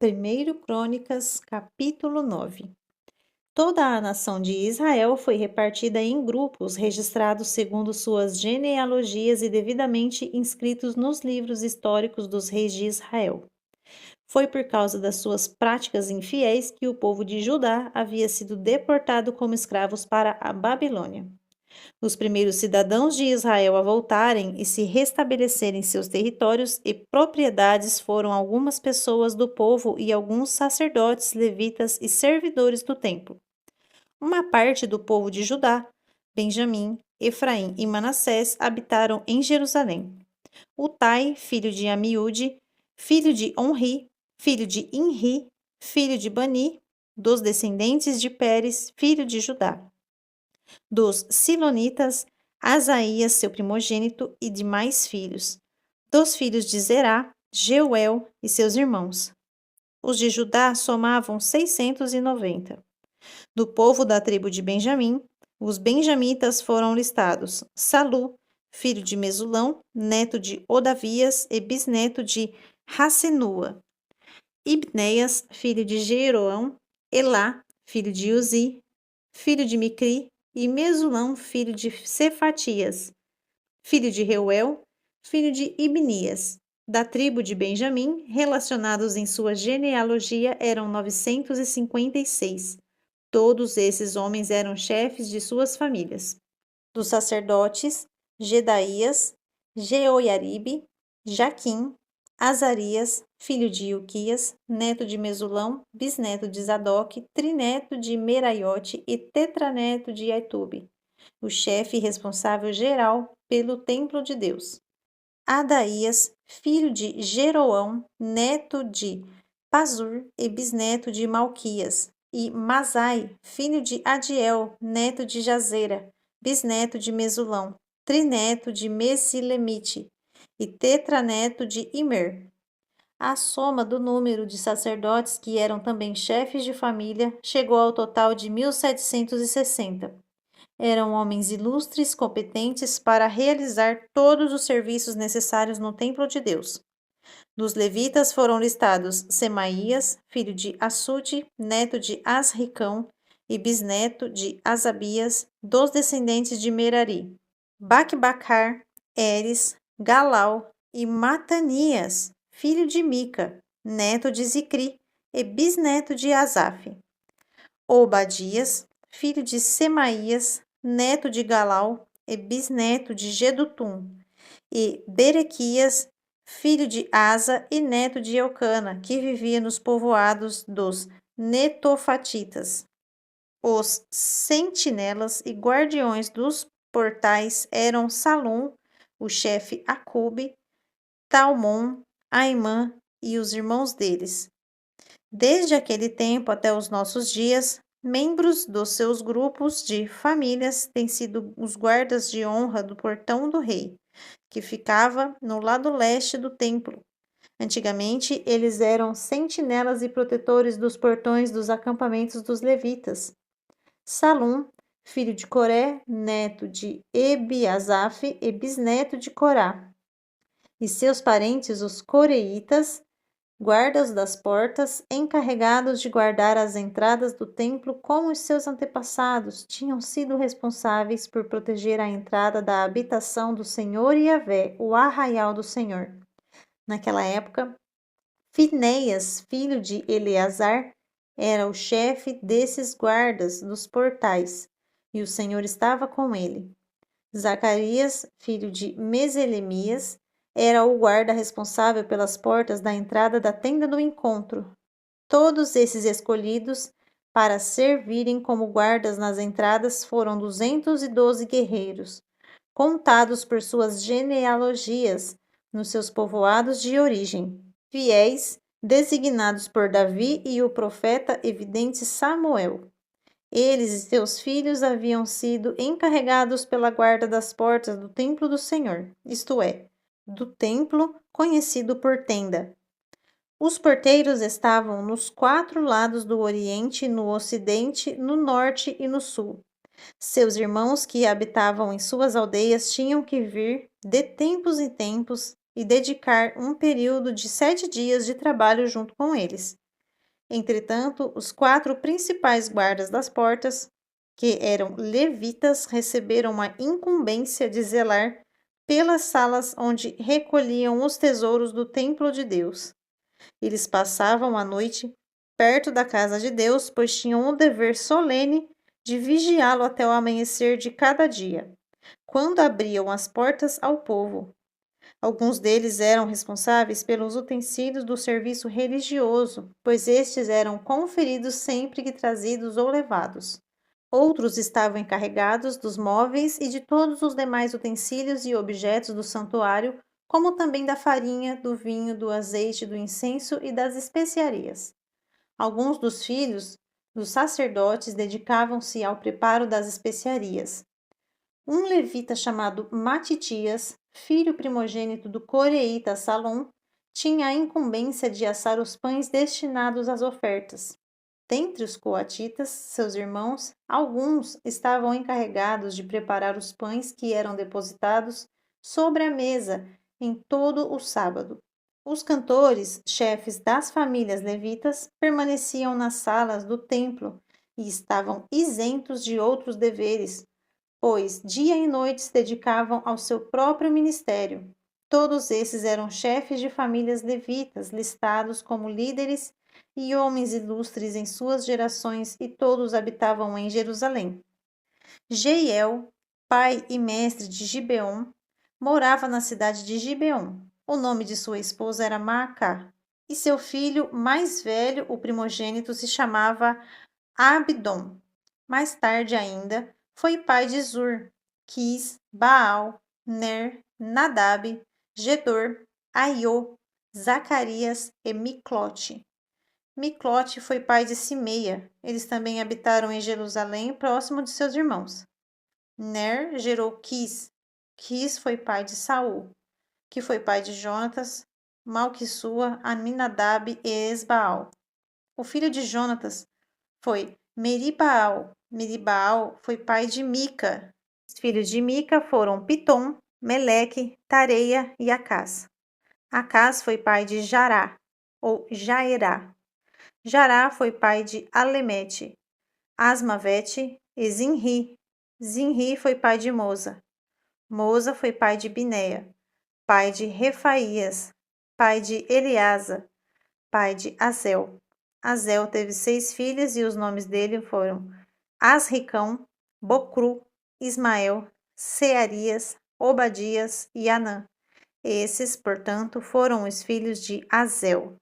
1 Crônicas, capítulo 9. Toda a nação de Israel foi repartida em grupos registrados segundo suas genealogias e devidamente inscritos nos livros históricos dos reis de Israel. Foi por causa das suas práticas infiéis que o povo de Judá havia sido deportado como escravos para a Babilônia. Os primeiros cidadãos de Israel a voltarem e se restabelecerem seus territórios e propriedades foram algumas pessoas do povo e alguns sacerdotes, levitas e servidores do templo. Uma parte do povo de Judá, Benjamim, Efraim e Manassés habitaram em Jerusalém. Utai, filho de Amiúde, filho de Onri, filho de Inri, filho de Bani, dos descendentes de Pérez, filho de Judá. Dos Silonitas, Asaías, seu primogênito, e demais filhos. Dos filhos de Zerá, Jeuel e seus irmãos. Os de Judá somavam 690. Do povo da tribo de Benjamim, os benjamitas foram listados: Salu, filho de Mesulão, neto de Odavias e bisneto de Rassenua. Ibneias, filho de Jeroão, Elá, filho de Uzi, filho de Micri, e Mesulão, filho de Cefatias, filho de Reuel, filho de Ibnias. Da tribo de Benjamim, relacionados em sua genealogia, eram 956. Todos esses homens eram chefes de suas famílias. Dos sacerdotes, Gedaías, Jeoiaribe, Jaquim, Azarias, filho de Ilquias, neto de Mesulão, bisneto de Zadok, trineto de Meraiote e tetraneto de Aitube, o chefe responsável geral pelo templo de Deus. Adaías, filho de Jeroão, neto de Pazur e bisneto de Malquias, e Masai, filho de Adiel, neto de Jazera, bisneto de Mesulão, trineto de Mesilemite e tetraneto de Imer. A soma do número de sacerdotes que eram também chefes de família chegou ao total de 1760. Eram homens ilustres, competentes para realizar todos os serviços necessários no templo de Deus. Dos levitas foram listados Semaías, filho de Assude, neto de Asricão e bisneto de Asabias, dos descendentes de Merari, Bacbacar, Eres, Galau e Matanias, filho de Mica, neto de Zicri e bisneto de Asaf. Obadias, filho de Semaías, neto de Galau e bisneto de Gedutum, e Berequias, filho de Asa e neto de Eucana, que vivia nos povoados dos Netofatitas. Os sentinelas e guardiões dos portais eram Salum, o chefe Acube, Talmon, Aimã e os irmãos deles. Desde aquele tempo até os nossos dias, membros dos seus grupos de famílias têm sido os guardas de honra do portão do rei, que ficava no lado leste do templo. Antigamente, eles eram sentinelas e protetores dos portões dos acampamentos dos levitas. Salum, filho de Coré, neto de Ebiasaf e bisneto de Corá, e seus parentes, os coreitas, guardas das portas, encarregados de guardar as entradas do templo como os seus antepassados, tinham sido responsáveis por proteger a entrada da habitação do Senhor Yahvé, o arraial do Senhor. Naquela época, Fineias, filho de Eleazar, era o chefe desses guardas dos portais, e o Senhor estava com ele. Zacarias, filho de Meselemias, era o guarda responsável pelas portas da entrada da tenda do encontro. Todos esses escolhidos para servirem como guardas nas entradas foram 212 guerreiros, contados por suas genealogias nos seus povoados de origem, fiéis, designados por Davi e o profeta evidente Samuel. Eles e seus filhos haviam sido encarregados pela guarda das portas do templo do Senhor, isto é, do templo conhecido por tenda. Os porteiros estavam nos 4 lados do oriente, no ocidente, no norte e no sul. Seus irmãos que habitavam em suas aldeias tinham que vir de tempos em tempos e dedicar um período de 7 dias de trabalho junto com eles. Entretanto, os 4 principais guardas das portas, que eram levitas, receberam a incumbência de zelar pelas salas onde recolhiam os tesouros do templo de Deus. Eles passavam a noite perto da casa de Deus, pois tinham o dever solene de vigiá-lo até o amanhecer de cada dia, quando abriam as portas ao povo. Alguns deles eram responsáveis pelos utensílios do serviço religioso, pois estes eram conferidos sempre que trazidos ou levados. Outros estavam encarregados dos móveis e de todos os demais utensílios e objetos do santuário, como também da farinha, do vinho, do azeite, do incenso e das especiarias. Alguns dos filhos dos sacerdotes dedicavam-se ao preparo das especiarias. Um levita chamado Matitias, filho primogênito do coreíta Salom, tinha a incumbência de assar os pães destinados às ofertas. Dentre os coatitas, seus irmãos, alguns estavam encarregados de preparar os pães que eram depositados sobre a mesa em todo o sábado. Os cantores, chefes das famílias levitas, permaneciam nas salas do templo e estavam isentos de outros deveres, pois dia e noite se dedicavam ao seu próprio ministério. Todos esses eram chefes de famílias levitas, listados como líderes e homens ilustres em suas gerações, e todos habitavam em Jerusalém. Jeiel, pai e mestre de Gibeon, morava na cidade de Gibeon. O nome de sua esposa era Maacá, e seu filho mais velho, o primogênito, se chamava Abdom. Mais tarde ainda, foi pai de Zur, Quis, Baal, Ner, Nadab, Gedor, Aiô, Zacarias e Miclote. Miclote foi pai de Simeia. Eles também habitaram em Jerusalém, próximo de seus irmãos. Ner gerou Quis. Quis foi pai de Saul, que foi pai de Jonatas, Malquissua, Aminadab e Esbaal. O filho de Jonatas foi Meribaal. Meribaal foi pai de Mica. Os filhos de Mica foram Pitom, Meleque, Tareia e Acás. Acás foi pai de Jará, ou Jaerá. Jará foi pai de Alemete, Asmavete e Zinri. Zinri foi pai de Moza. Moza foi pai de Binéia, pai de Refaías, pai de Eleasa, pai de Azel. Azel teve 6 filhas e os nomes dele foram Asricão, Bocru, Ismael, Searias, Obadias e Anã. Esses, portanto, foram os filhos de Azel.